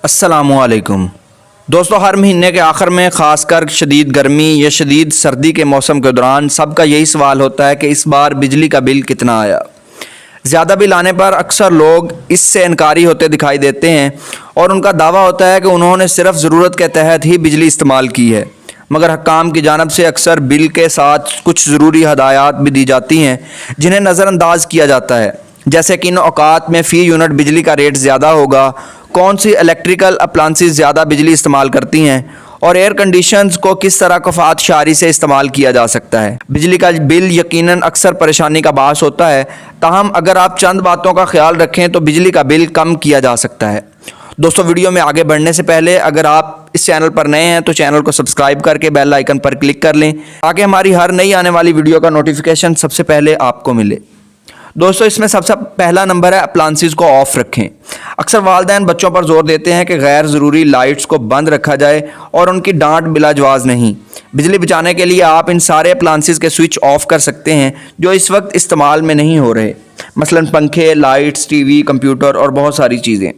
अस्सलामु अलैकुम दोस्तों, हर महीने के आखिर में ख़ासकर शदीद गर्मी या शदीद सर्दी के मौसम के दौरान सबका यही सवाल होता है कि इस बार बिजली का बिल कितना आया। ज़्यादा बिल आने पर अक्सर लोग इससे इनकारी होते दिखाई देते हैं और उनका दावा होता है कि उन्होंने सिर्फ ज़रूरत के तहत ही बिजली इस्तेमाल की है, मगर हकाम की जानब से अक्सर बिल के साथ कुछ ज़रूरी हदायत भी दी जाती हैं जिन्हें नज़रअंदाज किया जाता है, जैसे कि इन औकात में फ़ी यूनिट बिजली का रेट ज़्यादा होगा, कौन सी इलेक्ट्रिकल अप्लायंसेस ज़्यादा बिजली इस्तेमाल करती हैं और एयर कंडीशंस को किस तरह कफ़ात शारी से इस्तेमाल किया जा सकता है। बिजली का बिल यकीनन अक्सर परेशानी का बास होता है, ताहम अगर आप चंद बातों का ख्याल रखें तो बिजली का बिल कम किया जा सकता है। दोस्तों, वीडियो में आगे बढ़ने से पहले अगर आप इस चैनल पर नए हैं तो चैनल को सब्सक्राइब करके बेल आइकन पर क्लिक कर लें ताकि हमारी हर नई आने वाली वीडियो का नोटिफिकेशन सबसे पहले आपको मिले। दोस्तों, इसमें सबसे पहला नंबर है अप्लायंसेस को ऑफ़ रखें। अक्सर वालिदैन बच्चों पर जोर देते हैं कि गैर ज़रूरी लाइट्स को बंद रखा जाए और उनकी डांट बिलाजवाज़ नहीं। बिजली बचाने के लिए आप इन सारे अप्लायंसेस के स्विच ऑफ कर सकते हैं जो इस वक्त इस्तेमाल में नहीं हो रहे, मसलन पंखे, लाइट्स, टीवी, कंप्यूटर और बहुत सारी चीज़ें।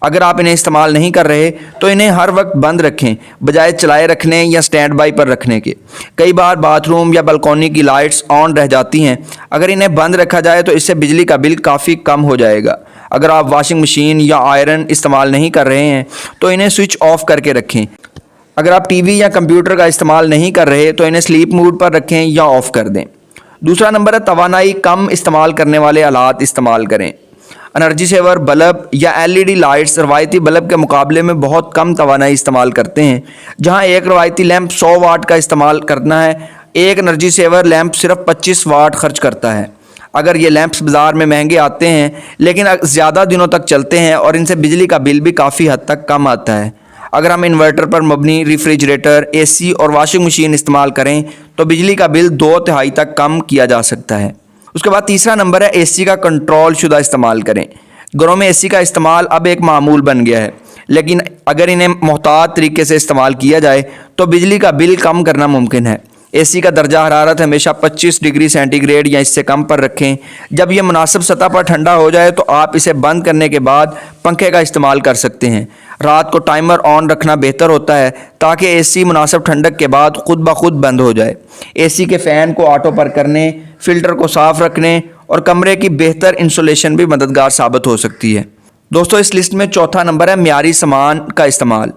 अगर आप इन्हें इस्तेमाल नहीं कर रहे तो इन्हें हर वक्त बंद रखें बजाय चलाए रखने या स्टैंड बाई पर रखने के। कई बार बाथरूम या बालकनी की लाइट्स ऑन रह जाती हैं, अगर इन्हें बंद रखा जाए तो इससे बिजली का बिल काफ़ी कम हो जाएगा। अगर आप वॉशिंग मशीन या आयरन इस्तेमाल नहीं कर रहे हैं तो इन्हें स्विच ऑफ करके रखें। अगर आप टीवी या कंप्यूटर का इस्तेमाल नहीं कर रहे तो इन्हें स्लीप मोड पर रखें या ऑफ़ कर दें। दूसरा नंबर है तवानाई कम इस्तेमाल करने वाले आलात इस्तेमाल करें। एनर्जी सेवर बल्ब या एलईडी लाइट्स रवायती बल्ब के मुकाबले में बहुत कम तवानाई इस्तेमाल करते हैं। जहां एक रवायती लैंप 100 वाट का इस्तेमाल करना है, एक एनर्जी सेवर लैंप सिर्फ 25 वाट खर्च करता है। अगर ये लैंप्स बाज़ार में महंगे आते हैं लेकिन ज़्यादा दिनों तक चलते हैं और इनसे बिजली का बिल भी काफ़ी हद तक कम आता है। अगर हम इन्वर्टर पर मबनी रेफ्रिजरेटर, एसी और वॉशिंग मशीन इस्तेमाल करें तो बिजली का बिल 2/3 तक कम किया जा सकता है। उसके बाद तीसरा नंबर है एसी का कंट्रोल शुदा इस्तेमाल करें। घरों में एसी का इस्तेमाल अब एक मामूल बन गया है, लेकिन अगर इन्हें मोहतात तरीके से इस्तेमाल किया जाए तो बिजली का बिल कम करना मुमकिन है। एसी का दर्जा हरारत हमेशा 25 डिग्री सेंटीग्रेड या इससे कम पर रखें। जब यह मुनासिब सतह पर ठंडा हो जाए तो आप इसे बंद करने के बाद पंखे का इस्तेमाल कर सकते हैं। रात को टाइमर ऑन रखना बेहतर होता है ताकि एसी मुनासिब ठंडक के बाद खुद ब खुद बंद हो जाए। एसी के फ़ैन को ऑटो पर करने, फ़िल्टर को साफ़ रखने और कमरे की बेहतर इंसुलेशन भी मददगार साबित हो सकती है। दोस्तों, इस लिस्ट में चौथा नंबर है मियारी सामान का इस्तेमाल।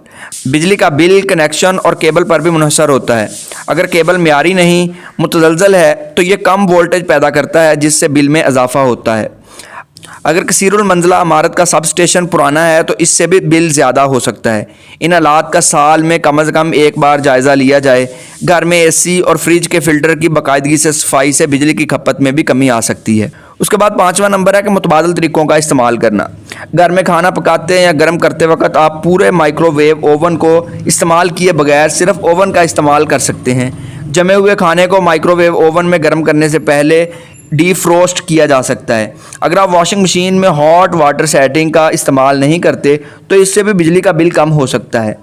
बिजली का बिल कनेक्शन और केबल पर भी मुनहसर होता है। अगर केबल मियारी नहीं, मुतज़लज़ल है तो ये कम वोल्टेज पैदा करता है जिससे बिल में इजाफा होता है। अगर कसीरुल मंजिला इमारत का सब स्टेशन पुराना है तो इससे भी बिल ज़्यादा हो सकता है। इन हालात का साल में कम से कम एक बार जायज़ा लिया जाए। घर में एसी और फ्रिज के फ़िल्टर की बाकायदगी से सफाई से बिजली की खपत में भी कमी आ सकती है। उसके बाद पाँचवा नंबर है कि मुतबादल तरीक़ों का इस्तेमाल करना। घर में खाना पकाते हैं या गर्म करते वक्त आप पूरे माइक्रोवेव ओवन को इस्तेमाल किए बगैर सिर्फ ओवन का इस्तेमाल कर सकते हैं। जमे हुए खाने को माइक्रोवेव ओवन में गर्म करने से पहले डीफ्रोस्ट किया जा सकता है। अगर आप वॉशिंग मशीन में हॉट वाटर सेटिंग का इस्तेमाल नहीं करते तो इससे भी बिजली का बिल कम हो सकता है।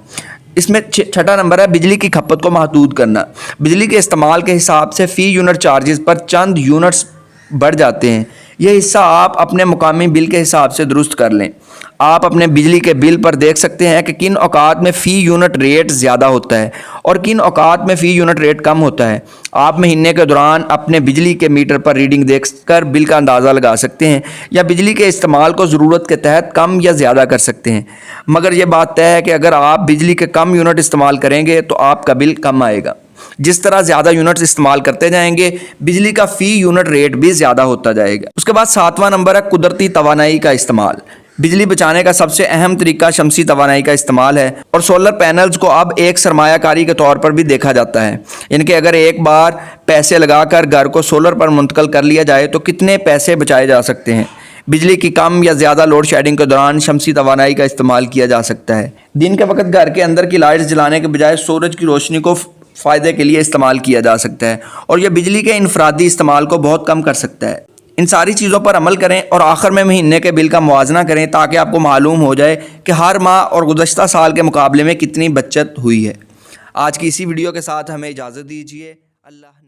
इसमें छठा नंबर है बिजली की खपत को महदूद करना। बिजली के इस्तेमाल के हिसाब से फ़ी यूनिट चार्जेस पर चंद यूनिट्स बढ़ जाते हैं। यह हिस्सा आप अपने मुकामी बिल के हिसाब से दुरुस्त कर लें। आप अपने बिजली के बिल पर देख सकते हैं कि किन औकात में फ़ी यूनिट रेट ज़्यादा होता है और किन औकात में फ़ी यूनिट रेट कम होता है। आप महीने के दौरान अपने बिजली के मीटर पर रीडिंग देखकर बिल का अंदाज़ा लगा सकते हैं या बिजली के इस्तेमाल को ज़रूरत के तहत कम या ज़्यादा कर सकते हैं। मगर यह बात तय है कि अगर आप बिजली के कम यूनिट इस्तेमाल करेंगे तो आपका बिल कम आएगा। जिस तरह ज़्यादा यूनिट्स इस्तेमाल करते जाएंगे बिजली का फ़ी यूनिट रेट भी ज़्यादा होता जाएगा। उसके बाद सातवां नंबर है कुदरती तवानाई का इस्तेमाल। बिजली बचाने का सबसे अहम तरीका शमसी तवानाई का इस्तेमाल है और सोलर पैनल्स को अब एक सरमायाकारी के तौर पर भी देखा जाता है। इनके अगर एक बार पैसे लगाकर घर को सोलर पर मुंतकिल कर लिया जाए तो कितने पैसे बचाए जा सकते हैं। बिजली की कम या ज़्यादा लोड शेडिंग के दौरान शमसी तवानाई का इस्तेमाल किया जा सकता है। दिन के वक्त घर के अंदर की लाइट्स जलाने के बजाय सूरज की रोशनी को फ़ायदे के लिए इस्तेमाल किया जा सकता है और यह बिजली के इनफरादी इस्तेमाल को बहुत कम कर सकता है। इन सारी चीज़ों पर अमल करें और आखिर में महीने के बिल का मुआवजा करें ताकि आपको मालूम हो जाए कि हर माह और गुज़श्ता साल के मुकाबले में कितनी बचत हुई है। आज की इसी वीडियो के साथ हमें इजाज़त दीजिए। अल्लाह।